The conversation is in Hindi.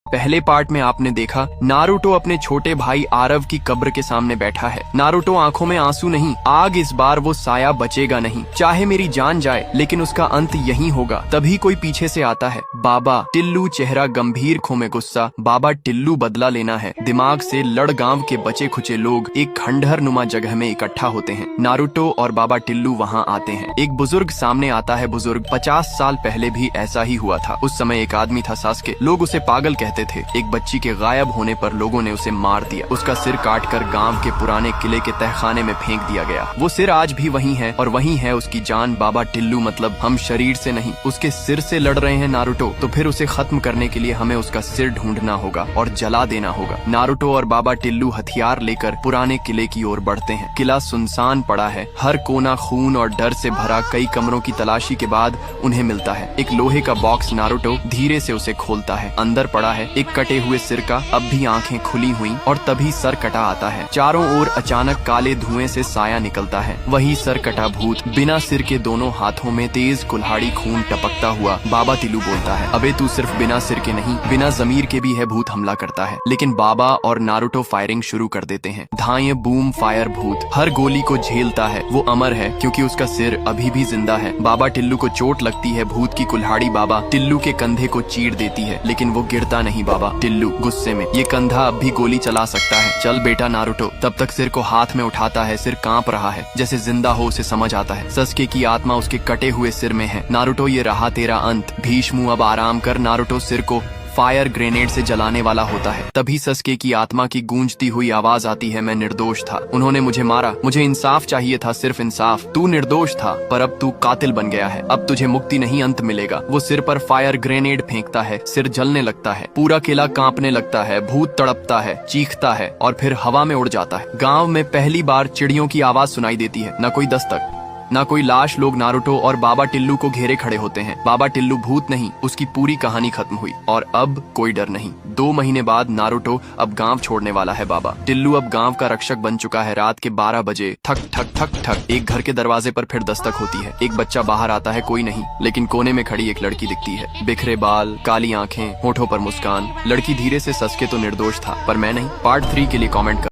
पहले पार्ट में आपने देखा नारुतो अपने छोटे भाई आरव की कब्र के सामने बैठा है। नारुतो आंखों में आंसू नहीं, आग। इस बार वो साया बचेगा नहीं, चाहे मेरी जान जाए लेकिन उसका अंत यही होगा। तभी कोई पीछे से आता है, बाबा टिल्लू। चेहरा गंभीर, खो में गुस्सा। बाबा टिल्लू, बदला लेना है। दिमाग से लड़ गांव के बचे खुचे लोग एक खंडहर नुमा जगह में इकट्ठा होते हैं। नारुतो और बाबा टिल्लू वहाँ आते हैं। एक बुजुर्ग सामने आता है। बुजुर्ग 50 साल पहले भी ऐसा ही हुआ था। उस समय एक आदमी था सास्के, लोग उसे पागल कहते थे। एक बच्ची के गायब होने पर लोगों ने उसे मार दिया। उसका सिर काटकर गांव के पुराने किले के तहखाने में फेंक दिया गया। वो सिर आज भी वहीं है और वहीं है उसकी जान। बाबा टिल्लू मतलब हम शरीर से नहीं, उसके सिर से लड़ रहे हैं नारुतो। तो फिर उसे खत्म करने के लिए हमें उसका सिर ढूंढना होगा और जला देना होगा। नारुतो और बाबा टिल्लू हथियार लेकर पुराने किले की ओर बढ़ते हैं। किला सुनसान पड़ा है, हर कोना खून और डर से भरा। कई कमरों की तलाशी के बाद उन्हें मिलता है एक लोहे का बॉक्स। नारुतो धीरे से उसे खोलता है। अंदर पड़ा है एक कटे हुए सिर का, अब भी आंखें खुली हुई, और तभी सर कटा आता है। चारों ओर अचानक काले धुएं से साया निकलता है। वही सर कटा भूत, बिना सिर के, दोनों हाथों में तेज कुल्हाड़ी, खून टपकता हुआ। बाबा टिल्लू बोलता है, अबे तू सिर्फ बिना सिर के नहीं, बिना जमीर के भी है। भूत हमला करता है, लेकिन बाबा और नारुतो फायरिंग शुरू कर देते हैं। धाए, बूम, फायर। भूत हर गोली को झेलता है। वो अमर है क्योंकि उसका सिर अभी भी जिंदा है। बाबा टिल्लू को चोट लगती है। भूत की कुल्हाड़ी बाबा टिल्लू के कंधे को चीर देती है, लेकिन वो गिरता नहीं। बाबा टिल्लू गुस्से में, ये कंधा अब भी गोली चला सकता है, चल बेटा। नारुतो तब तक सिर को हाथ में उठाता है। सिर कांप रहा है, जैसे जिंदा हो। उसे समझ आता है सस्के की आत्मा उसके कटे हुए सिर में है। नारुतो, ये रहा तेरा अंत। भीष्मु, अब आराम कर। नारुतो सिर को फायर ग्रेनेड से जलाने वाला होता है। तभी सस्के की आत्मा की गूंजती हुई आवाज आती है, मैं निर्दोष था, उन्होंने मुझे मारा, मुझे इंसाफ चाहिए था, सिर्फ इंसाफ। तू निर्दोष था, पर अब तू कातिल बन गया है। अब तुझे मुक्ति नहीं, अंत मिलेगा। वो सिर पर फायर ग्रेनेड फेंकता है। सिर जलने लगता है, पूरा किला कांपने लगता है। भूत तड़पता है, चीखता है और फिर हवा में उड़ जाता है। गाँव में पहली बार चिड़ियों की आवाज सुनाई देती है। न कोई दस्तक, ना कोई लाश। लोग नारुतो और बाबा टिल्लू को घेरे खड़े होते हैं। बाबा टिल्लू भूत नहीं, उसकी पूरी कहानी खत्म हुई और अब कोई डर नहीं। 2 महीने बाद नारुतो अब गांव छोड़ने वाला है। बाबा टिल्लू अब गांव का रक्षक बन चुका है। रात के 12 बजे ठक ठक ठक ठक एक घर के दरवाजे पर फिर दस्तक होती है। एक बच्चा बाहर आता है, कोई नहीं, लेकिन कोने में खड़ी एक लड़की दिखती है। बिखरे बाल, काली आंखें, होठों पर मुस्कान। लड़की धीरे से, सस्के तो निर्दोष था पर मैं नहीं। पार्ट 3 के लिए कॉमेंट कर